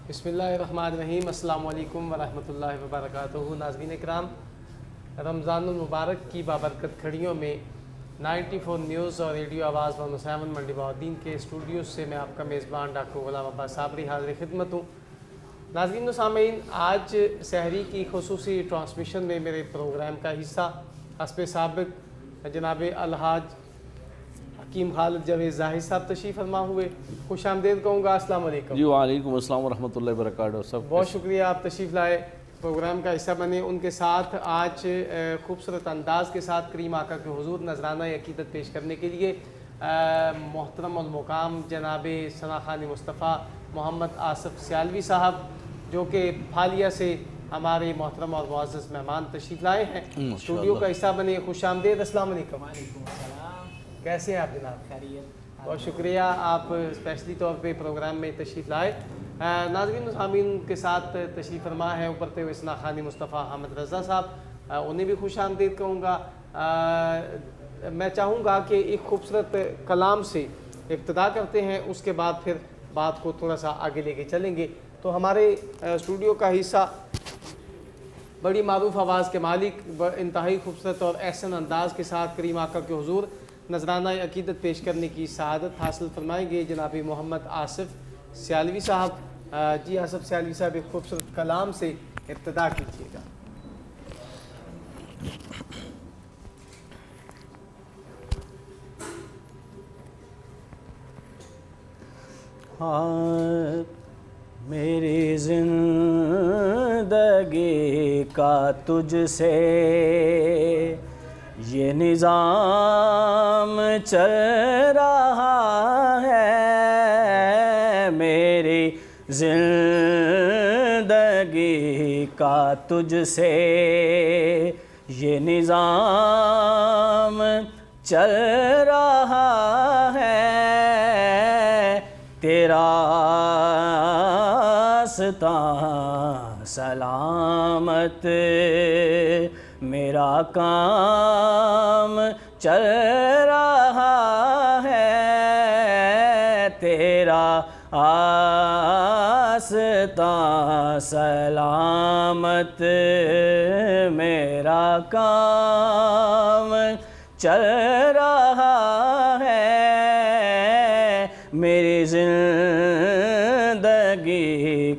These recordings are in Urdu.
بسم اللہ الرحمن الرحیم۔ السلام علیکم ورحمۃ اللہ وبرکاتہ۔ ناظرین اکرام، رمضان المبارک کی بابرکت کھڑیوں میں 94 نیوز اور ریڈیو آواز 107 منڈی بہاؤالدین کے اسٹوڈیو سے میں آپ کا میزبان ڈاکٹر غلام عباس صابری حاضر خدمت ہوں۔ ناظرین و سامعین، آج سحری کی خصوصی ٹرانسمیشن میں میرے پروگرام کا حصہ حسب سابق جناب الحاج حکیم خالد جاوید زاہد صاحب تشریف فرما ہوئے۔ خوش آمدید کہوں گا۔ السلام علیکم۔ جی وعلیکم السلام ورحمۃ اللہ وبرکاتہ۔ سب بہت شکریہ، آپ تشریف لائے، پروگرام کا حصہ بنے۔ ان کے ساتھ آج خوبصورت انداز کے ساتھ کریم آقا کے حضور نذرانہ عقیدت پیش کرنے کے لیے محترم المقام جناب ثنا خان مصطفیٰ محمد آصف سیالوی صاحب، جو کہ پھالیہ سے ہمارے محترم اور معزز مہمان تشریف لائے ہیں، اسٹوڈیو کا حصہ بنے۔ خوش آمدید۔ السلام علیکم۔ وعلیکم السلام۔ کیسے ہیں آپ جناب؟ خیریت۔ بہت شکریہ، آپ اسپیشلی طور پہ پروگرام میں تشریف لائے۔ ناظرین و سامعین کے ساتھ تشریف فرما ہے ابھرتے ہوئے ثنا خان مصطفیٰ حامد رضا صاحب، انہیں بھی خوش آمدید کہوں گا۔ میں چاہوں گا کہ ایک خوبصورت کلام سے ابتدا کرتے ہیں، اس کے بعد پھر بات کو تھوڑا سا آگے لے کے چلیں گے۔ تو ہمارے اسٹوڈیو کا حصہ بڑی معروف آواز کے مالک، انتہائی خوبصورت اور احسن انداز کے ساتھ کریم آقا کے حضور نذرانہ عقیدت پیش کرنے کی سعادت حاصل فرمائیں گے جناب محمد آصف سیالوی صاحب۔ جی آصف سیالوی صاحب، ایک خوبصورت کلام سے ابتدا کیجیے گا۔ ہاں، میری زندگی کا تجھ سے یہ نظام چل رہا ہے، میری زندگی کا تجھ سے یہ نظام چل رہا ہے، تیرا راستہ سلامت میرا کام چل رہا ہے، تیرا راستہ سلامت میرا کام چل رہا ہے، میری زندگی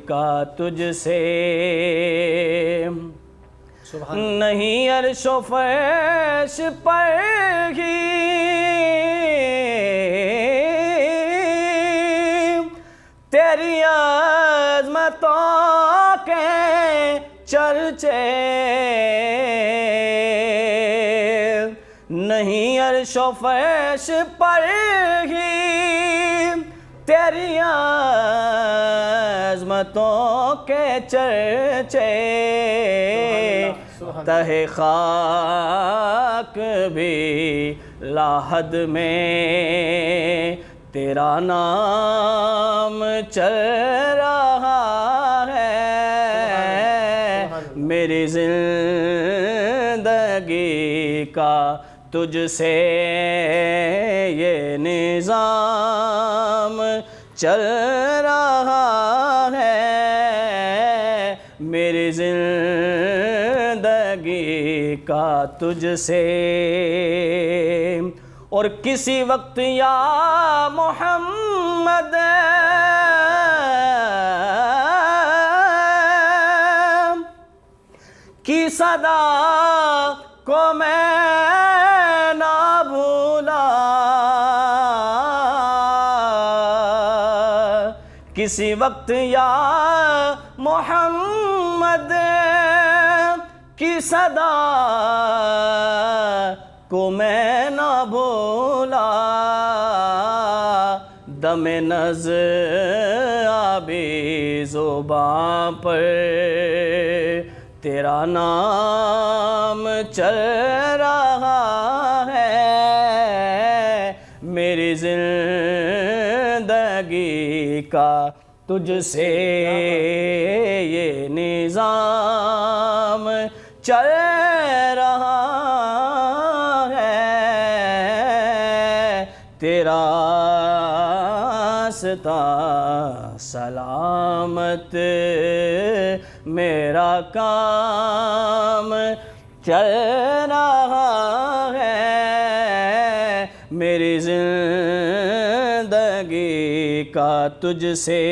کا تجھ سے نہیں عرش و فرش پر ہی تیری عظمتوں کے چرچے، نہیں عرش و فرش پر ہی تیری عظمتوں کے چرچے، تہ خاک بھی لاحد میں تیرا نام چل رہا ہے، میری زندگی کا تجھ سے یہ نظام چل رہا ہے، میری زندگی کا تجھ سے۔ اور کسی وقت یا محمد کی صدا کو میں نہ بھولا، کسی وقت یا محمد کی صدا کو میں نہ بھولا، دم نز آبی زباں پر تیرا نام چل رہا ہے، میری زندگی کا تجھ سے یہ نظام چل رہا ہے، تیرا راستہ رہا سلامت میرا کام چل رہا ہے میری زندگی کا تجھ سے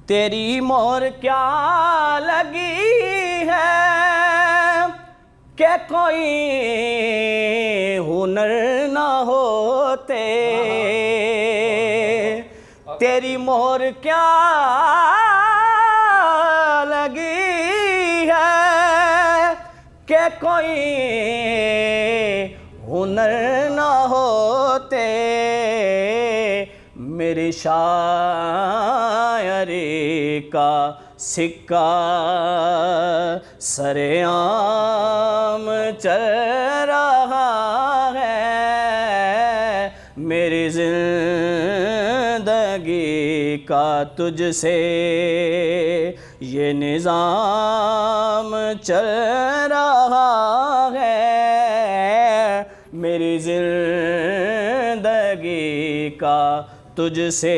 تیری مہر کیا لگی ہے کہ کوئی ہنر نہ ہوتے تیری مہر کیا لگی ہے کہ کوئی ہنر نہ ہوتے میری شاعری کا سکہ سرعام چل رہا ہے میری زندگی کا تجھ سے یہ نظام چل رہا ہے میری زندگی کا تجھ سے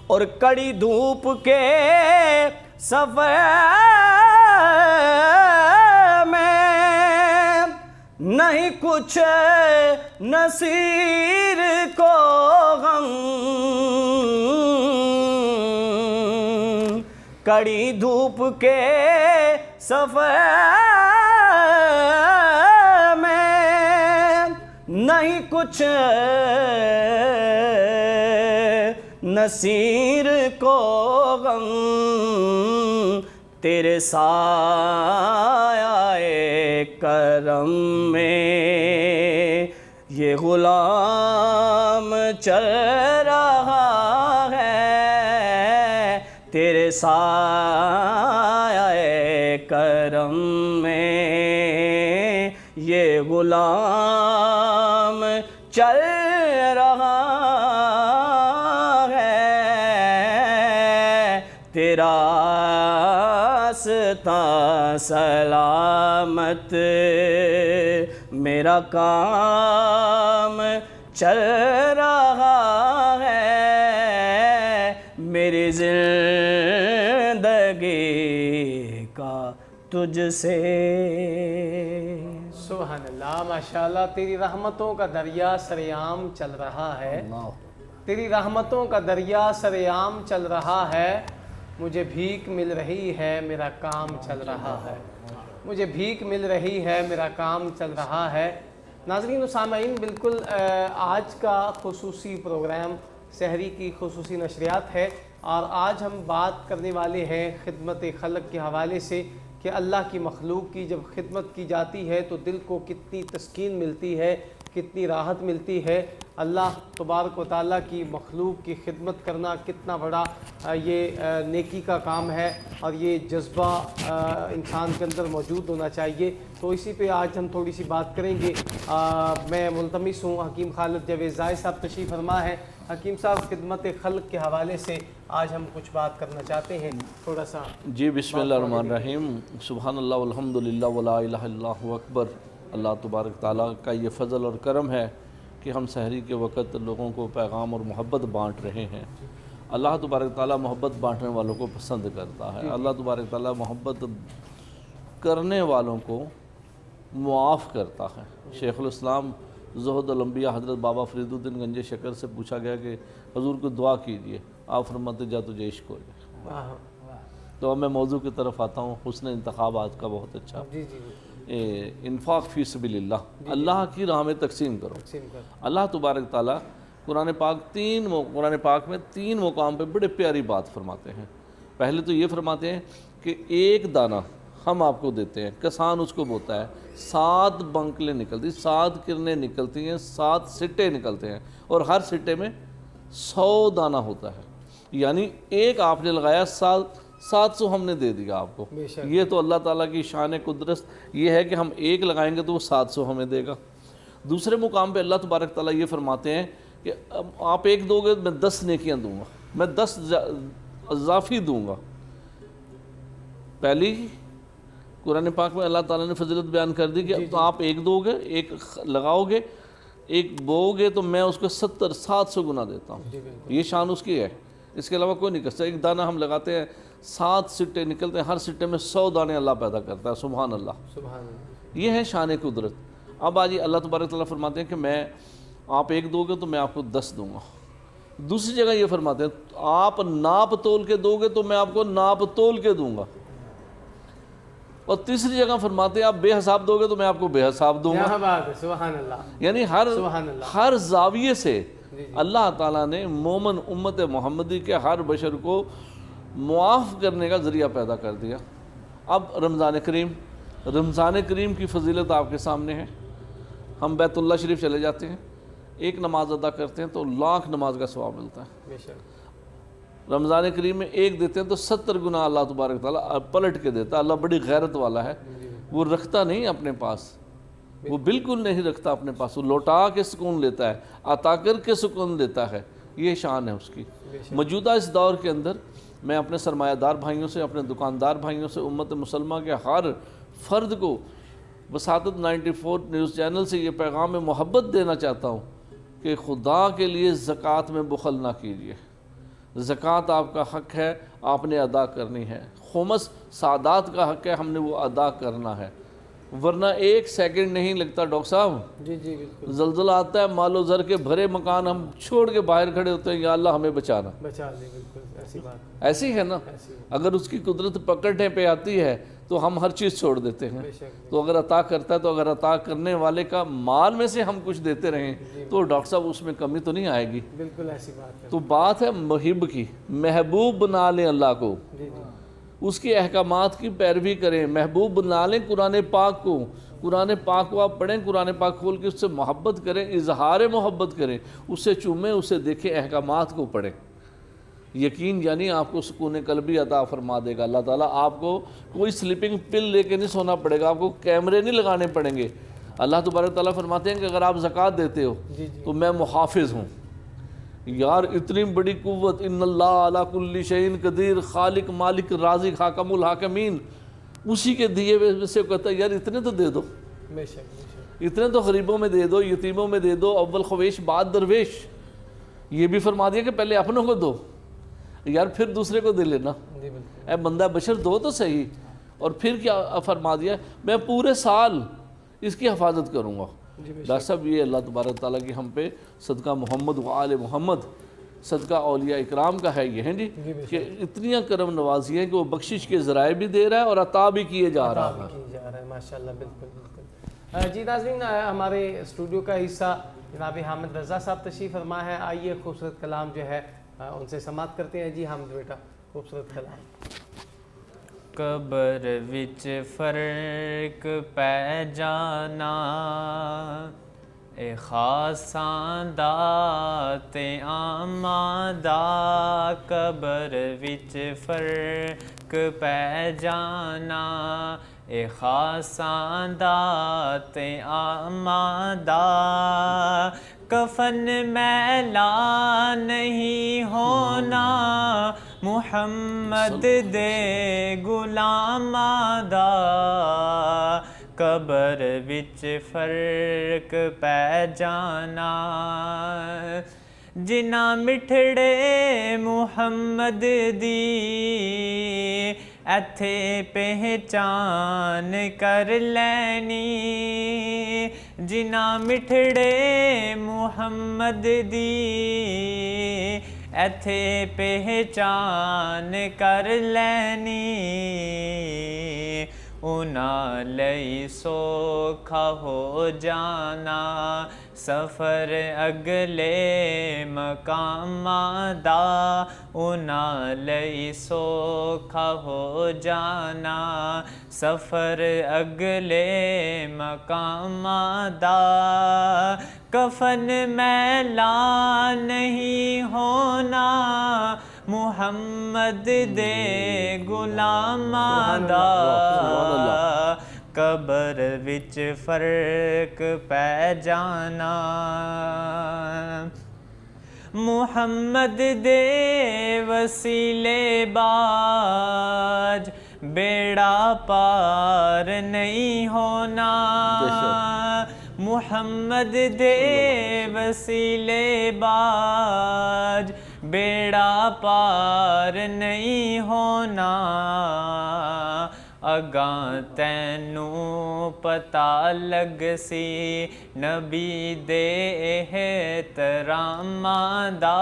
اور کڑی دھوپ کے سفر میں نہیں کچھ نصیر کو غم کڑی دھوپ کے سفر میں نہیں کچھ نصیر کو غم تیرے سایہ کرم میں یہ غلام چل رہا ہے تیرے سایہ کرم میں یہ غلام چل رہا تیرا آستاں سلامت میرا کام چل رہا ہے میری زندگی کا تجھ سے سبحان اللہ ماشاءاللہ تیری رحمتوں کا دریا سرعام چل رہا ہے تیری رحمتوں کا دریا سرعام چل رہا ہے مجھے بھیک مل رہی ہے میرا کام چل رہا ہے مجھے بھیک مل رہی ہے میرا کام چل رہا ہے ناظرین و سامعین بالکل آج کا خصوصی پروگرام سحری کی خصوصی نشریات ہے اور آج ہم بات کرنے والے ہیں خدمت خلق کے حوالے سے کہ اللہ کی مخلوق کی جب خدمت کی جاتی ہے تو دل کو کتنی تسکین ملتی ہے کتنی راحت ملتی ہے اللہ تبارک و تعالیٰ کی مخلوق کی خدمت کرنا کتنا بڑا یہ نیکی کا کام ہے اور یہ جذبہ انسان کے اندر موجود ہونا چاہیے تو اسی پہ آج ہم تھوڑی سی بات کریں گے میں ملتمس ہوں حکیم خالد جاوید زاہد صاحب تشریف فرما ہے حکیم صاحب خدمت خلق کے حوالے سے آج ہم کچھ بات کرنا چاہتے ہیں تھوڑا سا جی بسم اللہ الرحمن الرحیم سبحان اللہ والحمدللہ ولا الہ الا اللہ اکبر اللہ تبارک تعالیٰ کا یہ فضل اور کرم ہے کہ ہم سحری کے وقت لوگوں کو پیغام اور محبت بانٹ رہے ہیں اللہ تبارک تعالیٰ محبت بانٹنے والوں کو پسند کرتا ہے اللہ تبارک تعالیٰ محبت کرنے والوں کو معاف کرتا ہے شیخ الاسلام زہد الانبیاء حضرت بابا فرید الدین گنج شکر سے پوچھا گیا کہ حضور کو دعا کیجیے آپ فرماتے جا تجھے عشق ہو جائے تو اب میں موضوع کی طرف آتا ہوں حسن انتخاب آج کا بہت اچھا انفاق فی سبیل اللہ اللہ کی راہ میں تقسیم کرو اللہ تبارک تعالیٰ قرآن پاک میں 3 مقام پہ بڑے پیاری بات فرماتے ہیں پہلے تو یہ فرماتے ہیں کہ ایک دانہ ہم آپ کو دیتے ہیں کسان اس کو بوتا ہے 7 بنکلیں نکلتی 7 کرنیں نکلتی ہیں 7 سٹے نکلتے ہیں اور ہر سٹے میں 100 دانہ ہوتا ہے یعنی ایک آپ نے لگایا 700 ہم نے دے دیا آپ کو یہ تو اللہ تعالیٰ کی شان قدرت یہ ہے کہ ہم ایک لگائیں گے تو وہ 700 ہمیں دے گا دوسرے مقام پہ اللہ تبارک تعالیٰ یہ فرماتے ہیں کہ آپ ایک دو گے میں 10 نیکیاں دوں گا میں 10 اضافی دوں گا پہلی قرآن پاک میں اللہ تعالیٰ نے فضیلت بیان کر دی کہ تو آپ ایک دو گے ایک لگاؤ گے ایک بو گے تو میں اس کو 700 گنا دیتا ہوں. یہ شان اس کی ہے, اس کے علاوہ کوئی نہیں کر سکتا. ایک دانہ ہم لگاتے ہیں 7 سٹے نکلتے ہیں, ہر سٹے میں 100 دانے اللہ پیدا کرتا ہے. سبحان اللہ, سبحان اللہ. یہ ہے شان قدرت. اب آج اللہ تبارک تعالیٰ فرماتے ہیں کہ میں آپ 1 دو گے تو میں آپ کو 10 دوں گا. دوسری جگہ یہ فرماتے ہیں آپ ناپ تول کے دو گے تو میں آپ کو ناپ تول کے دوں گا. اور تیسری جگہ فرماتے ہیں آپ بے حساب دو گے تو میں آپ کو بے حساب دوں گا. کیا بات ہے, سبحان اللہ. یعنی سبحان اللہ. ہر زاویے سے اللہ تعالیٰ نے مومن امت محمدی کے ہر بشر کو معاف کرنے کا ذریعہ پیدا کر دیا. اب رمضان کریم کی فضیلت آپ کے سامنے ہے. ہم بیت اللہ شریف چلے جاتے ہیں, ایک نماز ادا کرتے ہیں تو 1,00,000 نماز کا ثواب ملتا ہے. بے شک. رمضان کریم میں ایک دیتے ہیں تو 70 گنا اللہ تبارک تعالیٰ پلٹ کے دیتا ہے. اللہ بڑی غیرت والا ہے, وہ رکھتا نہیں اپنے پاس, وہ بالکل نہیں رکھتا اپنے پاس, وہ لوٹا کے سکون لیتا ہے, عطا کر کے سکون دیتا ہے. یہ شان ہے اس کی. موجودہ اس دور کے اندر میں اپنے سرمایہ دار بھائیوں سے, اپنے دکاندار بھائیوں سے, امت مسلمہ کے ہر فرد کو وساطت 94 نیوز چینل سے یہ پیغام محبت دینا چاہتا ہوں کہ خدا کے لیے زکوٰۃ میں بخل نہ کیجیے. زکوٰۃ آپ کا حق ہے, آپ نے ادا کرنی ہے. خمس سادات کا حق ہے, ہم نے وہ ادا کرنا ہے. ورنہ 1 سیکنڈ نہیں لگتا ڈاکٹر صاحب, جی جی بالکل. زلزلہ آتا ہے, مال و زر کے بھرے مکان ہم چھوڑ کے باہر کھڑے ہوتے ہیں, یا اللہ ہمیں بچانا. بچا دے, بالکل ایسی بات. ایسی ہے نا, اگر اس کی قدرت پکڑنے پہ آتی ہے تو ہم ہر چیز چھوڑ دیتے ہیں. تو اگر عطا کرتا ہے, تو اگر عطا کرنے والے کا مال میں سے ہم کچھ دیتے رہیں تو ڈاکٹر صاحب اس میں کمی تو نہیں آئے گی. بالکل ایسی بات ہے. تو بات ہے محب کی, محبوب بنا لیں اللہ کو, جی جی. اس کے احکامات کی پیروی کریں, محبوب بنا لیں قرآن پاک کو. قرآن پاک کو آپ پڑھیں, قرآن پاک کھول کے اس سے محبت کریں, اظہار محبت کریں, اس سے چومیں, اسے دیکھیں, احکامات کو پڑھیں. یقین یعنی آپ کو سکون قلبی عطا فرما دے گا اللہ تعالیٰ. آپ کو کوئی سلیپنگ پل لے کے نہیں سونا پڑے گا, آپ کو کیمرے نہیں لگانے پڑیں گے. اللہ تبارک تعالیٰ فرماتے ہیں کہ اگر آپ زکوٰۃ دیتے ہو تو میں محافظ ہوں. یار اتنی بڑی قوت, ان اللہ علی کل شیء قدیر, خالق مالک رازق حاکم الحاکمین, اسی کے دیے ہوئے سے کہتا ہے یار اتنے تو دے دو, بے شک. اتنے تو غریبوں میں دے دو, یتیموں میں دے دو, اول خویش بعد درویش. یہ بھی فرما دیا کہ پہلے اپنوں کو دو, یار پھر دوسرے کو دے لینا. اے بندہ بشر دو تو صحیح. اور پھر کیا فرما دیا, میں پورے سال اس کی حفاظت کروں گا. ڈاکٹر صاحب یہ اللہ تبارک تعالیٰ کی ہم پہ صدقہ محمد و آل محمد, صدقہ اولیاء اکرام کا ہے یہ ہیں جی, کہ اتنی کرم نوازی ہیں کہ وہ بخشش کے ذرائع بھی دے رہا ہے اور عطا بھی کیے جا رہا ہے. ماشاءاللہ. بالکل بالکل. جی ناظرین, ہمارے اسٹوڈیو کا حصہ جناب حامد رضا صاحب تشریف فرما ہے. آئیے خوبصورت کلام جو ہے ان سے سماعت کرتے ہیں. جی حامد بیٹا, خوبصورت کلام. قبر وچ فرق پہ جانا, اے خاصاں دا تے عاماں دا. قبر وچ فرق پہ جانا, اے خاصاں دا تے عاماں دا. کفن میلا نہیں ہونا محمد دے غلاماں دا. قبر وچ فرق پہ جانا, جنہ مٹھڑے محمد دی ایتھے پہچان کر لینی. جنہ مٹھڑے محمد دی ایتھے پہچان کر لینی. انہاں لئی سوکھا ہو جانا سفر اگلے مقاماں دا. انہاں لئی سوکھا ہو جانا سفر اگلے مقاماں دا. کفن میلا نہیں ہونا محمد دے غلاماں دا. قبر وچ فرق پہ جانا, محمد دے وسیلے باج بیڑا پار نہیں ہونا. محمد دے وسیلے باج بیڑا پار نہیں ہونا اگاں تینوں پتہ لگ سی نبی دے احتراماں دا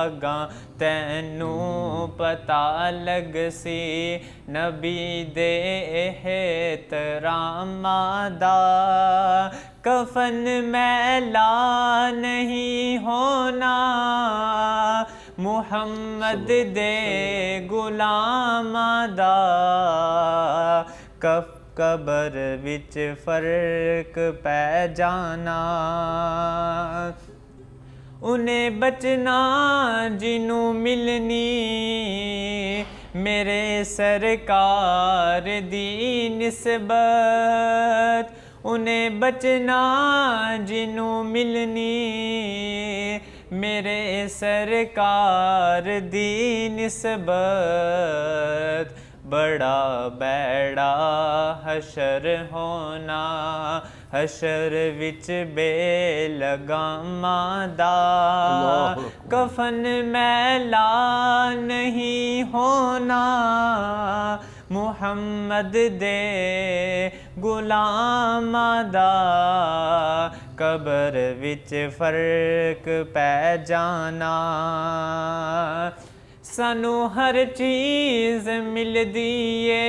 اگاں تینوں پتہ لگ سی نبی دے احتراماں دا کفن میلا نہیں ہونا محمد دے غلاماں دا قبر وچ فرق پہ جانا انہیں بچنا جنوں ملنی میرے سرکار دی نسبت انہیں بچنا جنوں ملنی میرے سرکار دی نسبت بڑا بیڑا حشر ہونا حشر وچ بے لگاماں دا کفن میلا نہیں ہونا محمد دے غلاماں دا قبر وچ فرق پہ جانا سانو ہر چیز مل دیے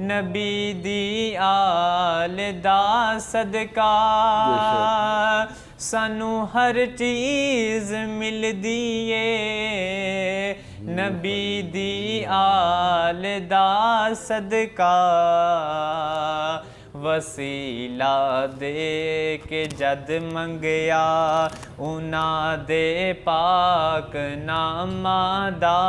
نبی دی آل دا صدقہ سانو ہر چیز مل دیے نبی دی آل دا صدقہ وسیلہ دے کے جد منگیا انہاں دے پاک نامہ دا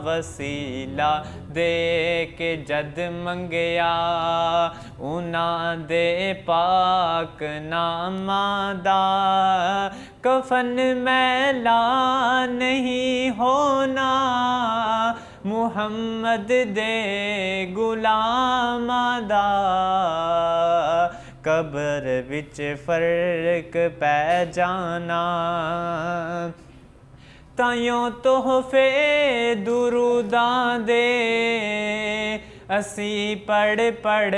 وسیلہ دے کے جد منگیا انہاں دے پاک نامہ دا کفن میلا نہیں ہونا محمد دے غلاماں دا قبر وچ فرق پہ جانا تائیوں تحفے دروداں دے اسی پڑھ پڑھ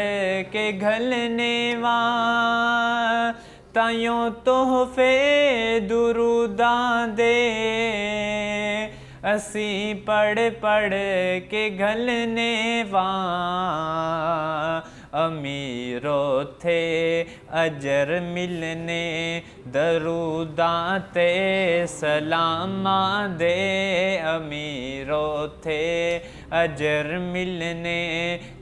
کے گھلنے واں تائیوں تحفے دروداں دے اسی پڑھ پڑھ کے گھلنے واں امیرو تھے اجر ملنے دروداں تے سلاماں دے امیرو تھے اجر ملنے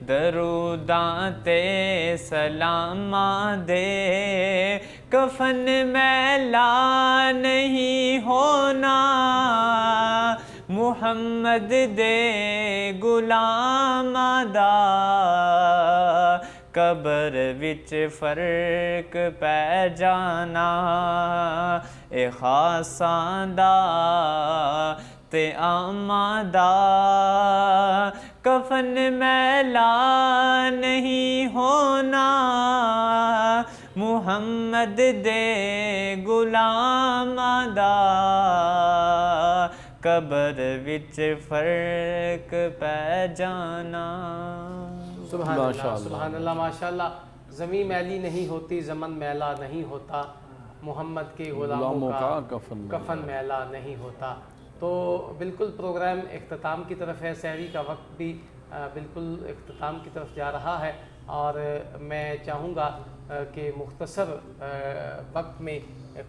دروداں تے سلاماں دے کفن میلا نہیں ہونا محمد دے غلاماں دا قبر وچ فرق پہ جانا اے خاصاں دا تے عاماں دا کفن میلا نہیں ہونا محمد دے غلاماں دا قبر وچ فرق پہ جانا سبحان اللہ سبحان اللہ ماشاءاللہ زمین میلی نہیں ہوتی زمن میلا نہیں ہوتا محمد کے غلاموں کا کفن میلا نہیں ہوتا تو بالکل پروگرام اختتام کی طرف ہے سحری کا وقت بھی بالکل اختتام کی طرف جا رہا ہے اور میں چاہوں گا کہ مختصر وقت میں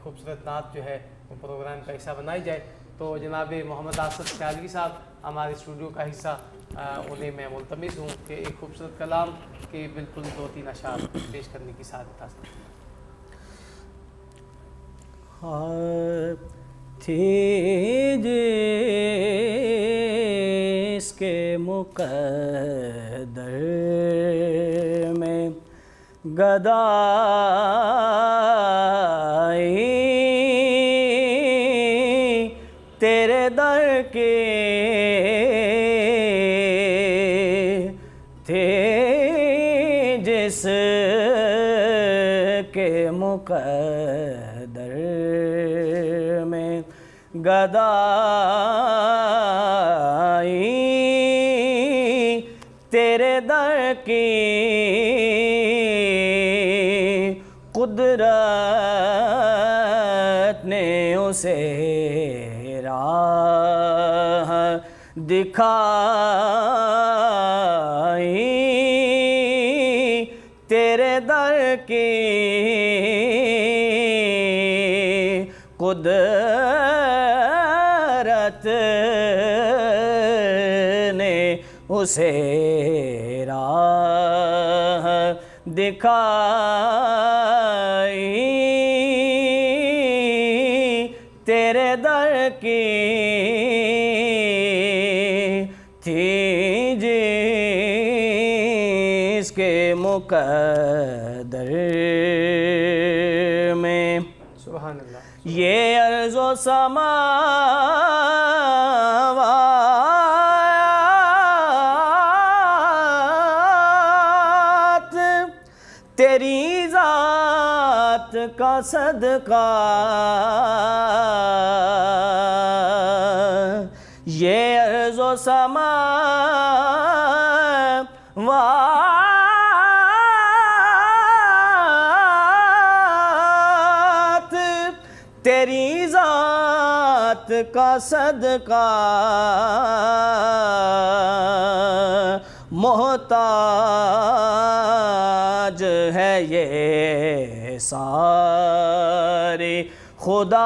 خوبصورت نعت جو ہے وہ پروگرام کا حصہ بنائی جائے تو جناب محمد آصف سیالوی صاحب ہمارے اسٹوڈیو کا حصہ انہیں میں ملتمس ہوں کہ ایک خوبصورت کلام کے بالکل 2-3 اشعار پیش کرنے کی سعادت حاصل تھی جس کے مقدر میں گدائی تیرے در کے تھے جس مقدر میں گدائی تیرے در کی قدرت نے اسے راہ دکھائی تیرے در کی قدرت نے اسے راہ دکھائی تیرے در کی تھی جس کے مقدر میں سبحان اللہ یہ ارض و سماوات تیری ذات کا صدقہ یہ ارض و سماوات تیری ذات کا صدقہ محتاج ہے یہ سارے خدائی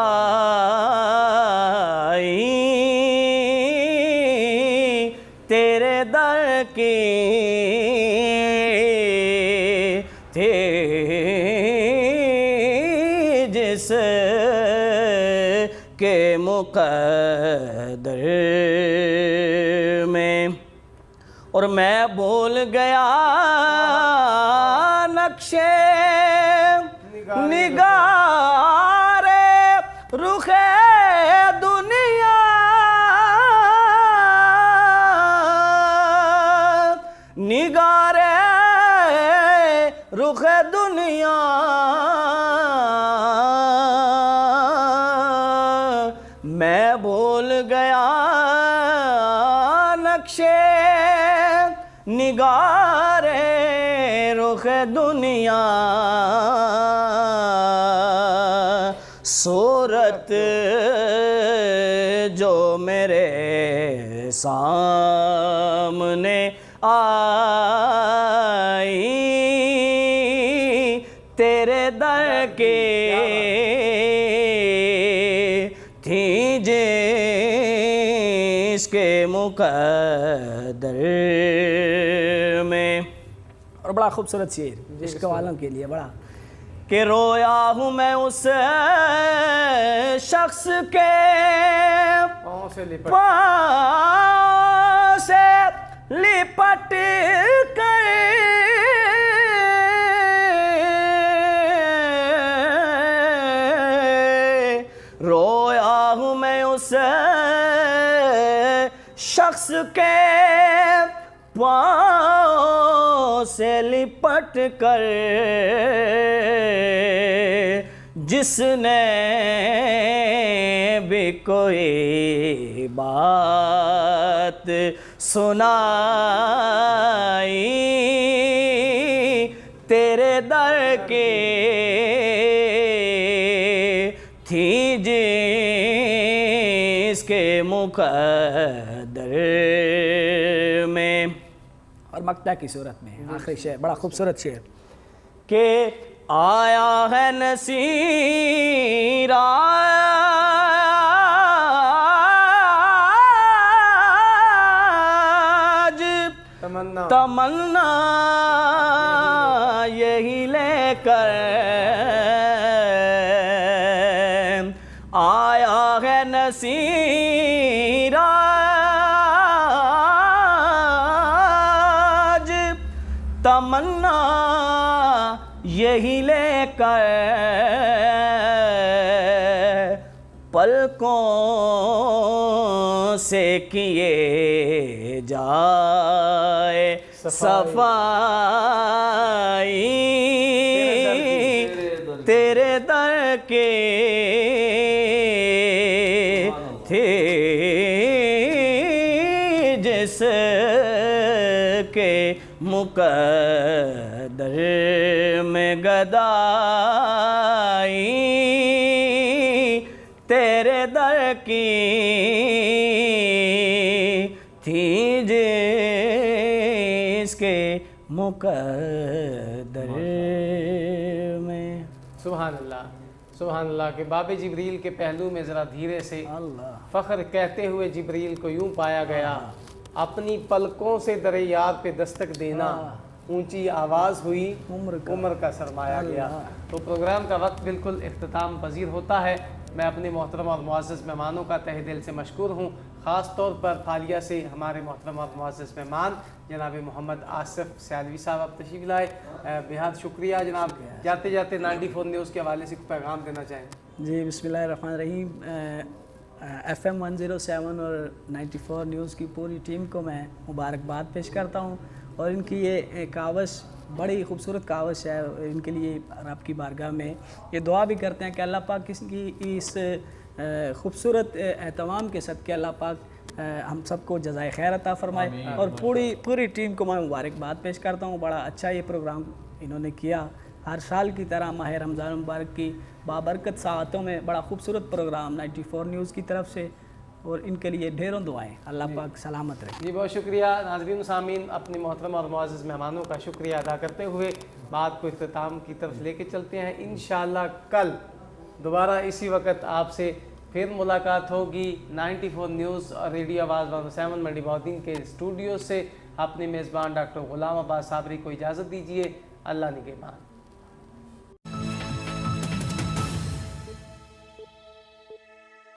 تیرے در کی تھی جس کے مقدر میں اور میں بھول گیا نقشے نگار رخ دنیا نگار رخ دنیا میں بھول گیا نقشے نگار رخ دنیا صورت جو میرے سامنے آئی تیرے در کے تھی جس کے مقدر میں اور بڑا خوبصورت شعر عشق والوں کے لیے بڑا کہ رویا ہوں میں اس شخص کے پاؤں سے لپٹ پاؤں سے لپٹ کر رویا ہوں میں اس شخص کے پاؤں سے لپٹ کر جس نے بھی کوئی بات سنائی تیرے در کے تھی جس کے مقدر میں اور مقطع کی صورت میں آخری شعر بڑا خوبصورت شعر کہ آیا ہے نصیر آج تمنا یہی لے کر آیا ہے نصیر آج تمنا یہی لے کر پلکوں سے کیے جائے صفائی تیرے در جس کے مقدر میں گدائی تیرے در کی تھی جس کے مقدر میں. سبحان اللہ سبحان اللہ. کہ باب جبریل کے پہلو میں ذرا دھیرے سے اللہ فخر کہتے ہوئے جبریل کو یوں پایا گیا، اپنی پلکوں سے در یاد پہ دستک دینا، اونچی آواز ہوئی عمر کا سرمایہ گیا. تو پروگرام کا وقت بالکل اختتام پذیر ہوتا ہے. میں اپنے محترم اور معزز مہمانوں کا تہ دل سے مشکور ہوں، خاص طور پر فالیہ سے ہمارے محترم اور معزز مہمان جناب محمد آصف سیالوی صاحب آپ تشریف لائے. بہت شکریہ جناب. جاتے جاتے 94 نیوز کے حوالے سے کوئی پیغام دینا چاہیں؟ جی بسم اللہ الرحمن الرحیم. FM 107 اور 94 نیوز کی پوری ٹیم کو میں مبارکباد پیش کرتا ہوں، اور ان کی یہ کاوش بڑی خوبصورت کاوش ہے. ان کے لیے رب کی بارگاہ میں یہ دعا بھی کرتے ہیں کہ اللہ پاک اس کی اس خوبصورت اہتمام کے صدقے اللہ پاک ہم سب کو جزائے خیر عطا فرمائے. اور پوری ٹیم کو میں مبارکباد پیش کرتا ہوں. بڑا اچھا یہ پروگرام انہوں نے کیا. ہر سال کی طرح ماہ رمضان مبارک کی بابرکت ساعتوں میں بڑا خوبصورت پروگرام 94 نیوز کی طرف سے، اور ان کے لیے ڈھیروں دعائیں. اللہ پاک سلامت رکھے. جی بہت شکریہ. ناظرین و سامعین، اپنے محترم اور معزز مہمانوں کا شکریہ ادا کرتے ہوئے بات کو اختتام کی طرف لے کے چلتے ہیں. انشاءاللہ کل دوبارہ اسی وقت آپ سے پھر ملاقات ہوگی 94 نیوز اور ریڈیو آواز 107 منڈی بہودین کے اسٹوڈیو سے. اپنے میزبان ڈاکٹر غلام عباس صابری کو اجازت دیجیے. اللہ نگہبان.